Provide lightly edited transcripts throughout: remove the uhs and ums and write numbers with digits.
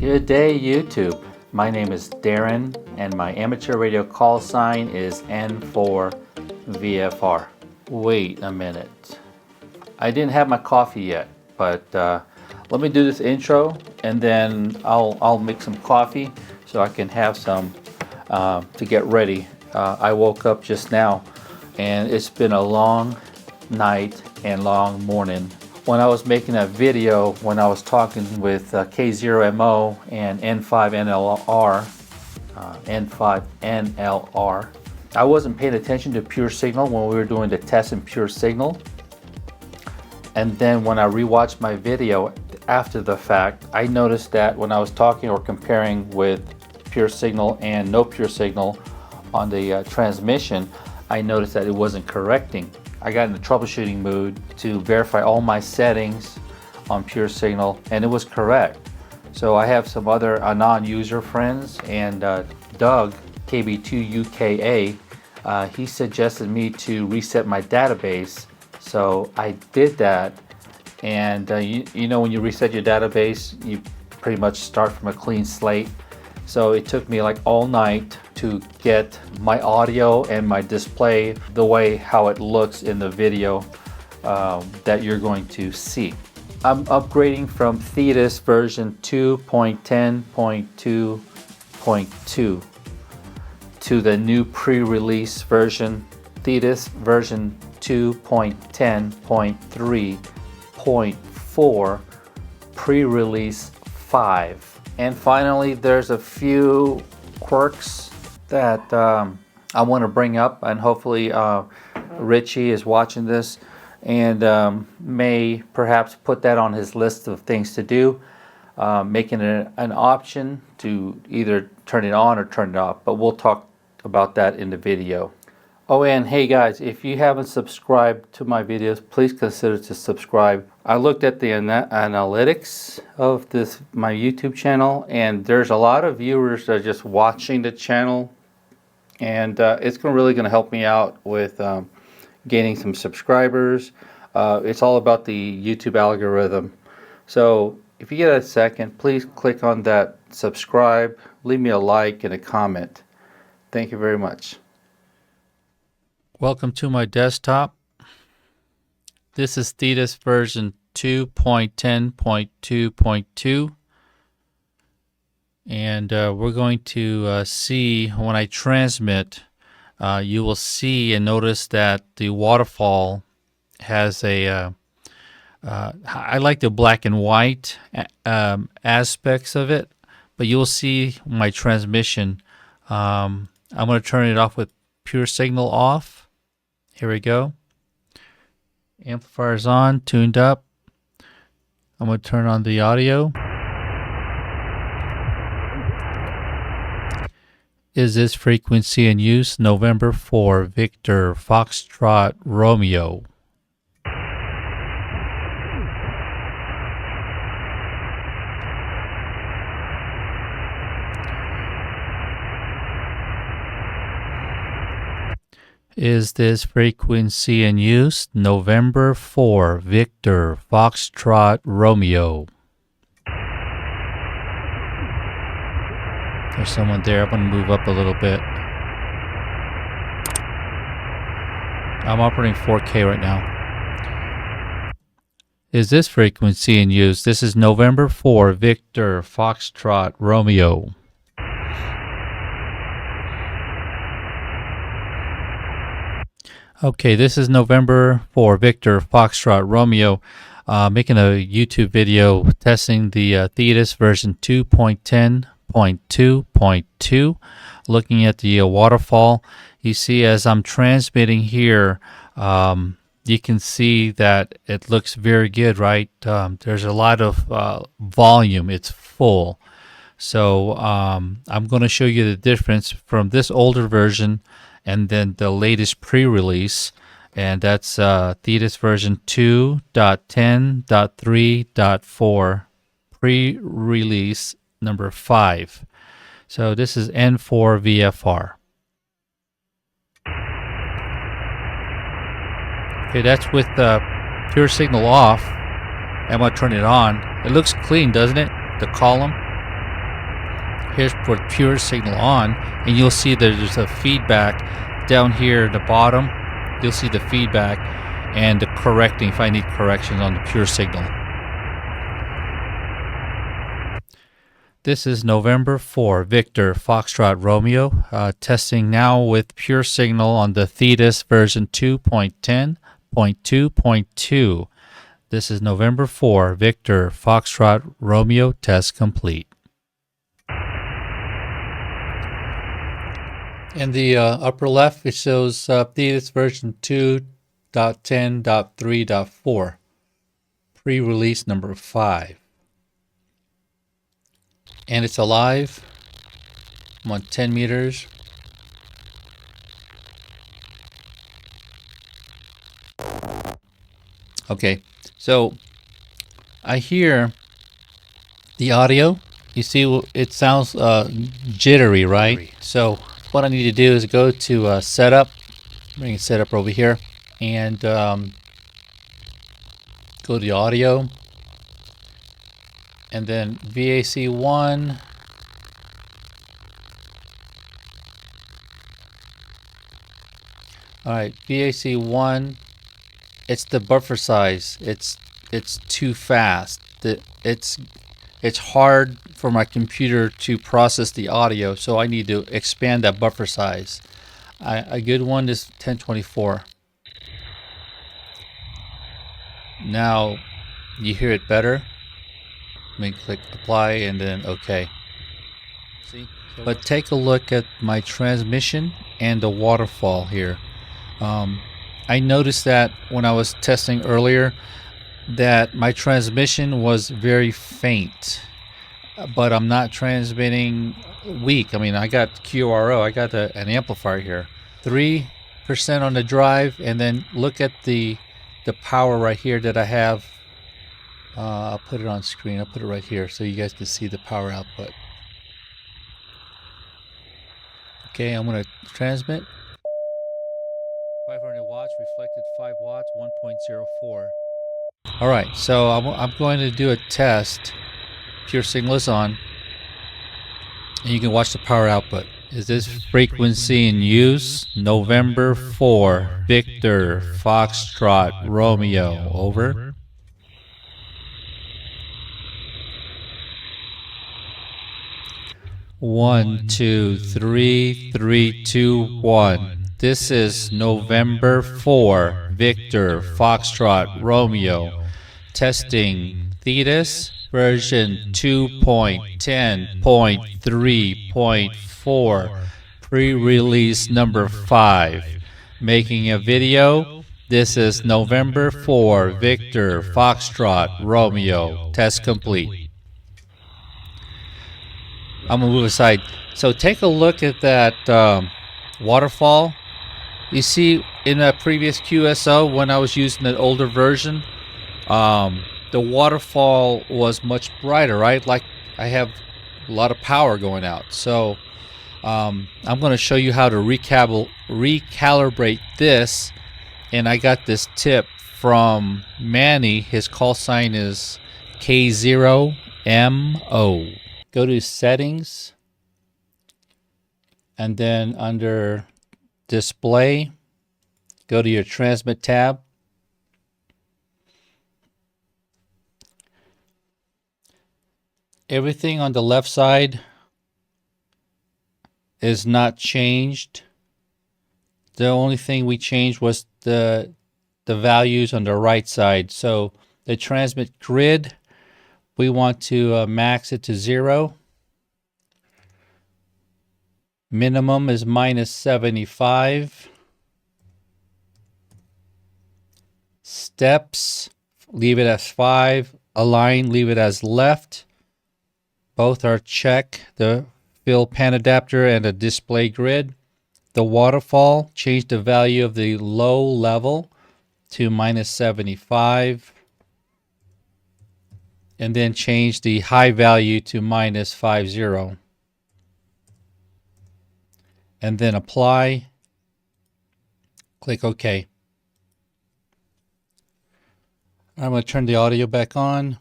Good day, YouTube. My name is Darren, and my amateur radio call sign is N4VFR. Wait a minute. I didn't have my coffee yet, but let me do this intro, and then I'll make some coffee so I can have some to get ready. I woke up just now, and it's been a long night and long morning. When I was making that video, when I was talking with K0MO and N5NLR, I wasn't paying attention to pure signal when we were doing the test in pure signal. And then when I rewatched my video after the fact, I noticed that when I was talking or comparing with pure signal and no pure signal on the transmission, I noticed that it wasn't correcting. I got in the troubleshooting mood to verify all my settings on pure signal, and it was correct. So I have some other Anan user friends, and Doug, KB2UKA, he suggested me to reset my database. So I did that, and you know when you reset your database, you pretty much start from a clean slate. So it took me like all night to get my audio and my display the way how it looks in the video that you're going to see. I'm upgrading from Thetis version 2.10.3.4 to the new pre-release version, Thetis version 2.10.3.4 pre-release 5. And finally, there's a few quirks that I want to bring up, and hopefully Richie is watching this and may perhaps put that on his list of things to do, making it an option to either turn it on or turn it off, but we'll talk about that in the video. Oh, and hey guys, if you haven't subscribed to my videos, please consider to subscribe. I looked at the analytics of my YouTube channel, and there's a lot of viewers that are just watching the channel, and it's really going to help me out with gaining some subscribers. It's all about the YouTube algorithm. So if you get a second, please click on that subscribe, leave me a like and a comment. Thank you very much. Welcome to my desktop. This is Thetis version 2.10.3.4, and we're going to see when I transmit, you will see and notice that the waterfall has a I like the black and white aspects of it, but you'll see my transmission. I'm going to turn it off with pure signal off. Here we go. Amplifier's on, tuned up. I'm going to turn on the audio. Is this frequency in use? November 4, Victor, Foxtrot, Romeo. Is this frequency in use? November 4, Victor, Foxtrot, Romeo. There's someone there. I'm going to move up a little bit. I'm operating 4K right now. Is this frequency in use? This is November 4, Victor, Foxtrot, Romeo. Okay, this is November 4, Victor, Foxtrot, Romeo, making a YouTube video testing the Thetis version 2.10.3.4, looking at the waterfall. You see, as I'm transmitting here, you can see that it looks very good, right? There's a lot of volume. It's full. So I'm going to show you the difference from this older version and then the latest pre-release, and that's Thetis version 2.10.3.4 pre-release number 5. So this is N4VFR. Okay, that's with the pure signal off. I'm going to turn it on. It looks clean, doesn't it? The column. Here's for pure signal on, and you'll see there's a feedback down here at the bottom. You'll see the feedback and the correcting if I need corrections on the pure signal. This is November 4, Victor, Foxtrot, Romeo, testing now with pure signal on the Thetis version 2.10.3.4. This is November 4, Victor, Foxtrot, Romeo, test complete. In the upper left, it shows Thetis version 2.10.3.4, pre-release number 5. And it's alive. I'm on 10 meters. Okay, so I hear the audio. You see, it sounds jittery, right? So what I need to do is go to setup, bring setup over here, and go to the audio, and then VAC1. All right, VAC1. It's the buffer size. It's too fast. It's hard for my computer to process the audio, so I need to expand that buffer size. A good one is 1024. Now you hear it better. Let me click apply and then OK. See? But take a look at my transmission and the waterfall here. I noticed that when I was testing earlier that my transmission was very faint, but I'm not transmitting weak. I mean, I got QRO, I got an amplifier here. 3% on the drive, and then look at the power right here that I have. I'll put it on screen. I'll put it right here so you guys can see the power output. Okay, I'm going to transmit. 500 watts, reflected 5 watts, 1.04. All right, so I'm going to do a test. Pure signal is on, and you can watch the power output. Is this frequency in use? November 4, Victor, Foxtrot, Romeo, over. One, 2, 3, 3, 2, 1. This is November 4, Victor, Foxtrot, Romeo, testing Thetis version 2.10.3.4, pre-release number 5. Making a video. This is November 4, Victor, Foxtrot, Romeo, test complete. I'm going to move aside. So take a look at that waterfall. You see, in a previous QSO, when I was using the older version, the waterfall was much brighter, right? Like I have a lot of power going out. So I'm going to show you how to recalibrate this. And I got this tip from Manny. His call sign is K0MO. Go to settings, and then under display, go to your transmit tab. Everything on the left side is not changed. The only thing we changed was the values on the right side. So the transmit grid, we want to max it to 0. Minimum is -75. Steps, leave it as 5. Align, leave it as left. Both are check. The fill pan adapter and the display grid. The waterfall, change the value of the low level to -75. And then change the high value to -50. And then apply. Click OK. I'm going to turn the audio back on.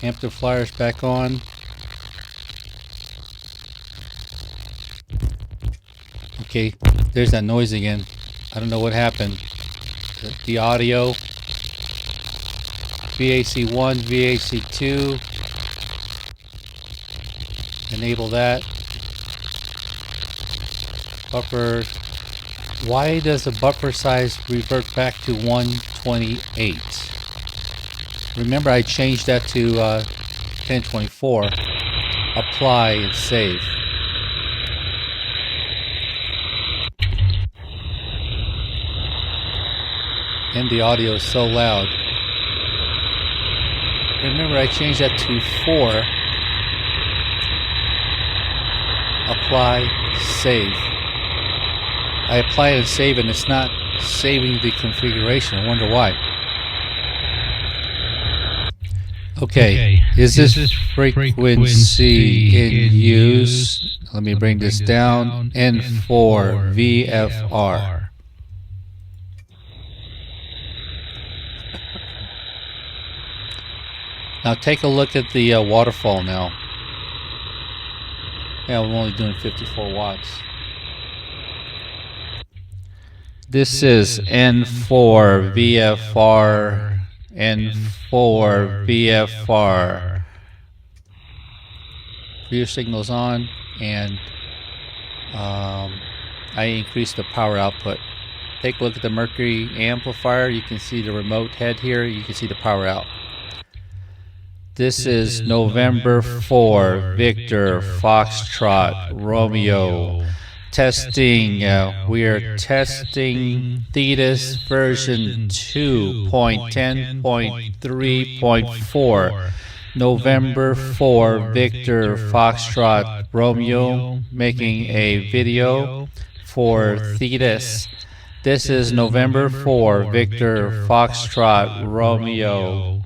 Amplifiers back on. Okay, there's that noise again. I don't know what happened. The audio, VAC1, VAC2, enable that. Buffer. Why does the buffer size revert back to 128? Remember, I changed that to 1024. Apply and save. And the audio is so loud. Remember, I changed that to 4. Apply, save. I apply and save, and it's not saving the configuration. I wonder why. Okay, is this frequency in use? Let me bring this down. N4 VFR. Now take a look at the waterfall now. Yeah, I'm only doing 54 watts. This is N4 VFR, N4 VFR. Rear signal's on, and I increased the power output. Take a look at the Mercury amplifier. You can see the remote head here. You can see the power out. This is November 4, Victor, Foxtrot, Romeo. Testing. We are testing Thetis version 2.10.3.4. November 4, Victor, Foxtrot, Romeo, making a video for Thetis. This is November 4, Victor, Foxtrot, Romeo.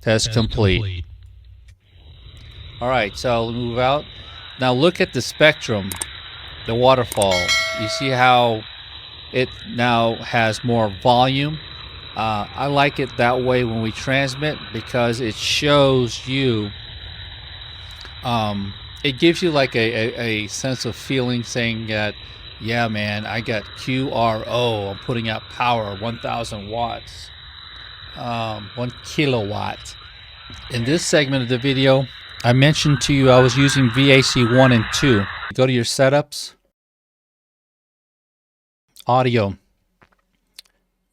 Test complete. Alright, so I'll move out. Now look at the spectrum, the waterfall. You see how it now has more volume? I like it that way when we transmit because it shows you, it gives you like a sense of feeling saying that, yeah man, I got QRO, I'm putting out power, 1000 watts. 1 kilowatt. In this segment of the video, I mentioned to you I was using VAC 1 and 2. Go to your setups, audio,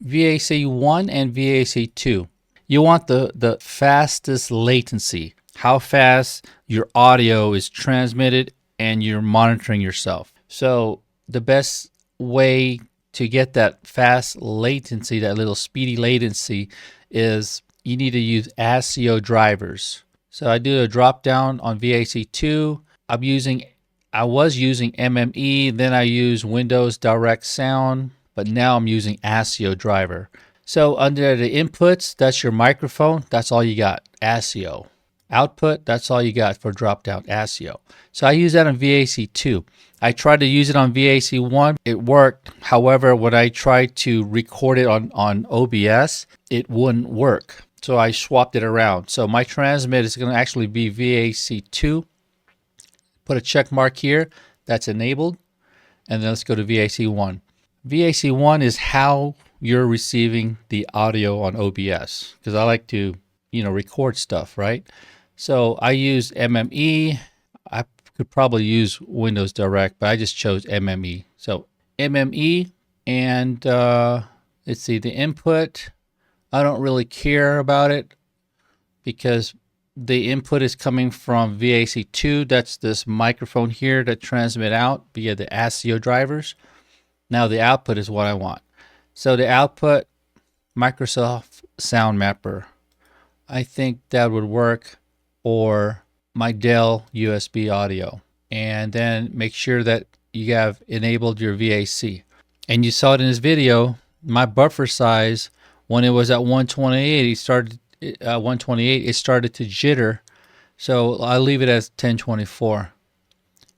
VAC 1 and VAC 2. You want the fastest latency, how fast your audio is transmitted and you're monitoring yourself. So the best way to get that fast latency, that little speedy latency, is you need to use ASIO drivers. So I do a drop down on VAC2. I was using MME, then I use Windows Direct Sound, but now I'm using ASIO driver. So under the inputs, that's your microphone, that's all you got, ASIO. Output, that's all you got for drop down, ASIO. So I use that on VAC2. I tried to use it on VAC1. It worked. However, when I tried to record it on OBS, it wouldn't work. So I swapped it around. So my transmit is going to actually be VAC2. Put a check mark here. That's enabled. And then let's go to VAC1. VAC1 is how you're receiving the audio on OBS. Because I like to, record stuff, right? So I use MME. I could probably use Windows Direct, but I just chose MME. So MME, and let's see, the input, I don't really care about it because the input is coming from VAC2. That's this microphone here that transmit out via the ASIO drivers. Now the output is what I want. So the output, Microsoft Sound Mapper. I think that would work, or my Dell USB audio. And then make sure that you have enabled your VAC. And you saw it in this video, my buffer size, when it was at 128, it started to jitter. So I'll leave it as 1024.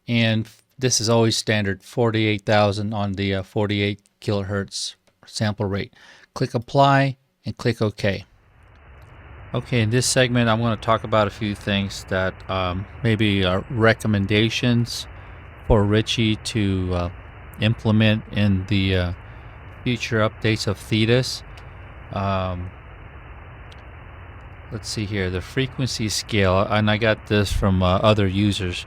And this is always standard, 48,000 on the 48 kilohertz sample rate. Click apply and click OK. Okay, in this segment, I'm going to talk about a few things that maybe are recommendations for Richie to implement in the future updates of Thetis. Let's see here, the frequency scale, and I got this from other users.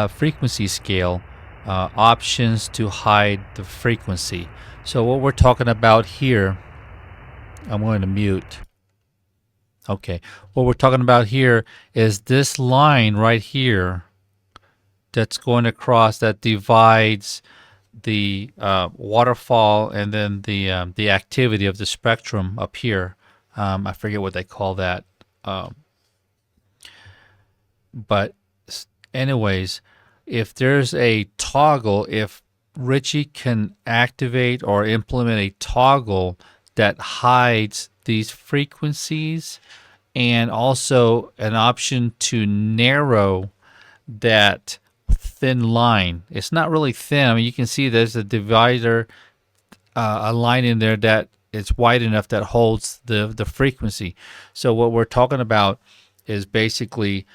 Frequency scale, options to hide the frequency. So what we're talking about here, I'm going to mute. Okay, what we're talking about here is this line right here that's going across that divides the waterfall and then the activity of the spectrum up here. I forget what they call that. But anyways, if there's a toggle, if Richie can activate or implement a toggle that hides these frequencies and also an option to narrow that thin line. It's not really thin. I mean, you can see there's a divider, a line in there that is wide enough that holds the frequency. So what we're talking about is basically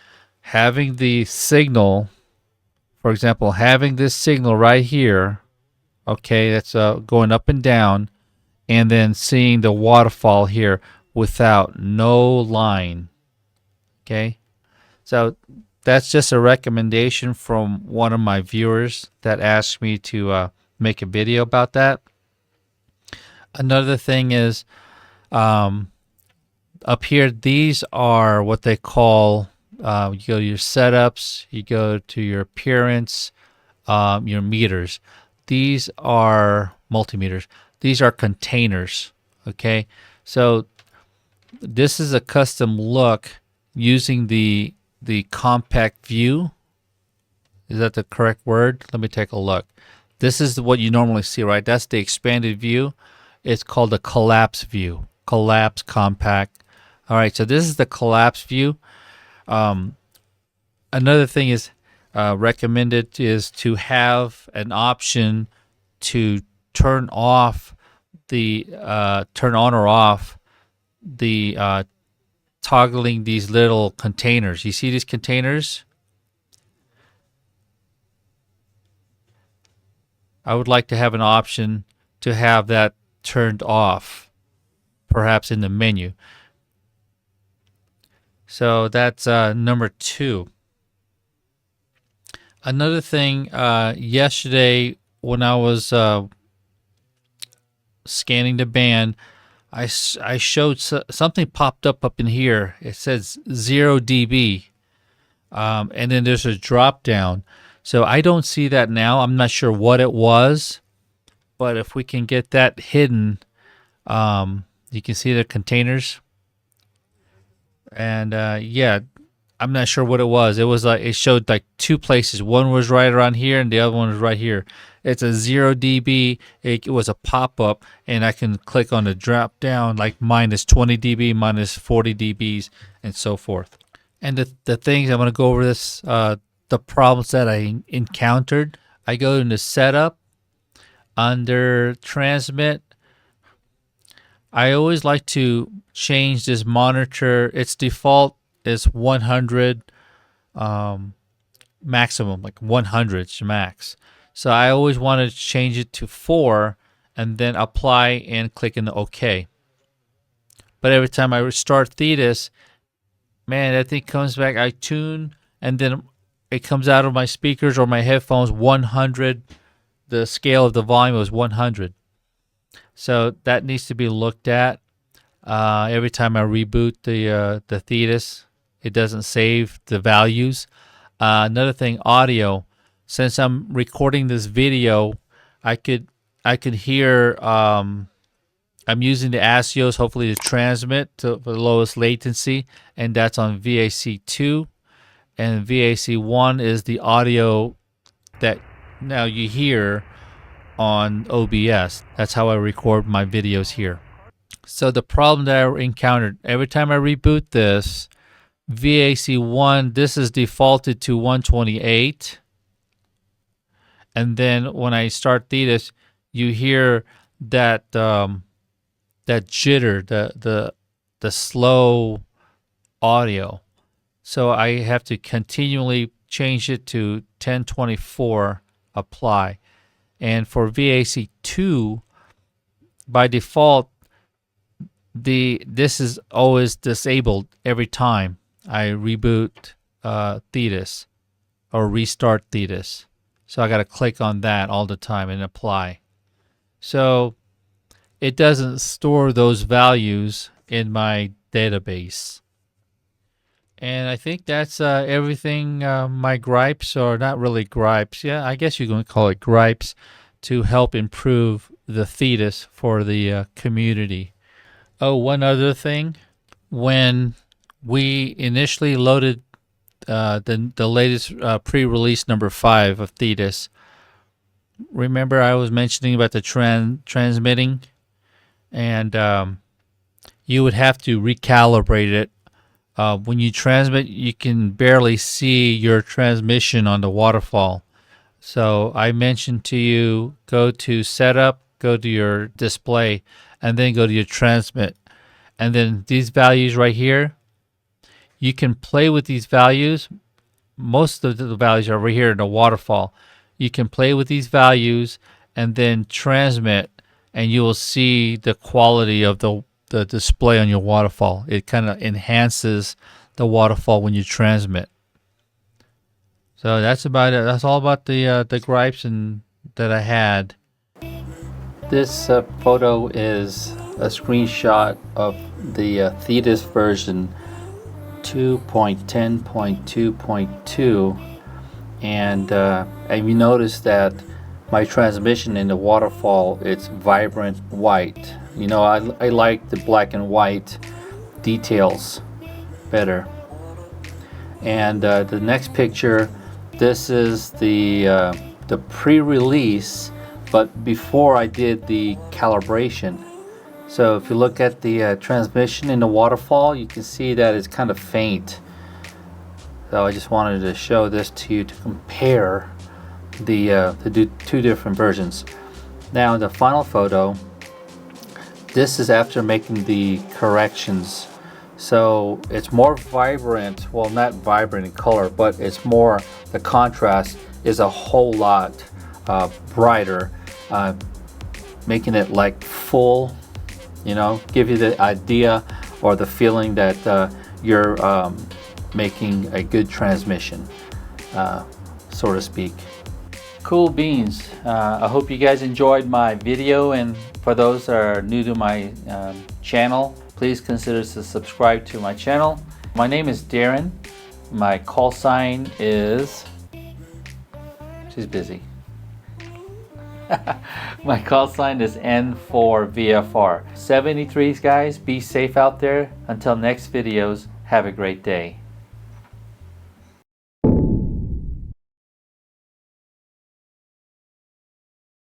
having the signal, for example, having this signal right here, okay, that's going up and down, and then seeing the waterfall here without no line, okay? So that's just a recommendation from one of my viewers that asked me to make a video about that. Another thing is up here, these are what they call, you go to your setups, you go to your appearance, your meters. These are multimeters. These are containers, okay? So this is a custom look using the compact view. Is that the correct word? Let me take a look. This is what you normally see, right? That's the expanded view. It's called the collapse view. Collapse compact. All right, so this is the collapse view. Another thing is recommended is to have an option to turn off the turn on or off the toggling these little containers. You see these containers? I would like to have an option to have that turned off, perhaps in the menu. So that's number 2. Another thing, yesterday when I was scanning the band, I showed something popped up in here. It says 0 dB, and then there's a drop down. So I don't see that now. I'm not sure what it was, but if we can get that hidden, you can see the containers. And yeah, I'm not sure what it was. It was like it showed like 2 places. One was right around here, and the other one was right here. It's a 0 dB. It was a pop-up, and I can click on the drop down, like minus 20 dB, minus 40 dBs, and so forth. And the things I'm going to go over this, the problems that I encountered. I go into setup under transmit. I always like to change this monitor. Its default is 100 maximum, like 100 max. So I always want to change it to 4 and then apply and click in the OK. But every time I restart Thetis, man, that thing comes back. I tune and then it comes out of my speakers or my headphones 100. The scale of the volume was 100. So that needs to be looked at. Every time I reboot the Thetis, it doesn't save the values. Another thing, audio. Since I'm recording this video, I could hear. I'm using the ASIOs, hopefully to transmit for the lowest latency, and that's on VAC2, and VAC1 is the audio that now you hear on OBS. That's how I record my videos here. So the problem that I encountered, every time I reboot this, VAC1, this is defaulted to 128. And then when I start Thetis, you hear that that jitter, the slow audio. So I have to continually change it to 1024, apply. And for VAC2, by default, this is always disabled every time I reboot Thetis or restart Thetis. So I got to click on that all the time and apply. So it doesn't store those values in my database. And I think that's everything, my gripes, or not really gripes. Yeah, I guess you're going to call it gripes, to help improve the Thetis for the community. Oh, one other thing. When we initially loaded the latest pre-release number 5 of Thetis, remember I was mentioning about the transmitting? And you would have to recalibrate it. When you transmit, you can barely see your transmission on the waterfall. So I mentioned to you, go to Setup, go to your display, and then go to your Transmit. And then these values right here, you can play with these values. Most of the values are over here in the waterfall. You can play with these values and then transmit, and you will see the quality of the display on your waterfall. It kind of enhances the waterfall when you transmit. So that's about it. That's all about the gripes that I had. This photo is a screenshot of the Thetis version 2.10.3.4, and you notice that my transmission in the waterfall, it's vibrant white. You know, I like the black and white details better. And the next picture, this is the pre-release, but before I did the calibration. So if you look at the transmission in the waterfall, you can see that it's kind of faint. So I just wanted to show this to you to compare the two different versions. Now in the final photo, this is after making the corrections. So it's more vibrant, well, not vibrant in color, but it's more, the contrast is a whole lot brighter, making it like full, you know, give you the idea or the feeling that you're making a good transmission, so to speak. Cool beans. I hope you guys enjoyed my video, and for those that are new to my channel, please consider to subscribe to my channel. My name is Darren. My call sign is, she's busy. My call sign is N4VFR. 73s guys, be safe out there. Until next videos, have a great day.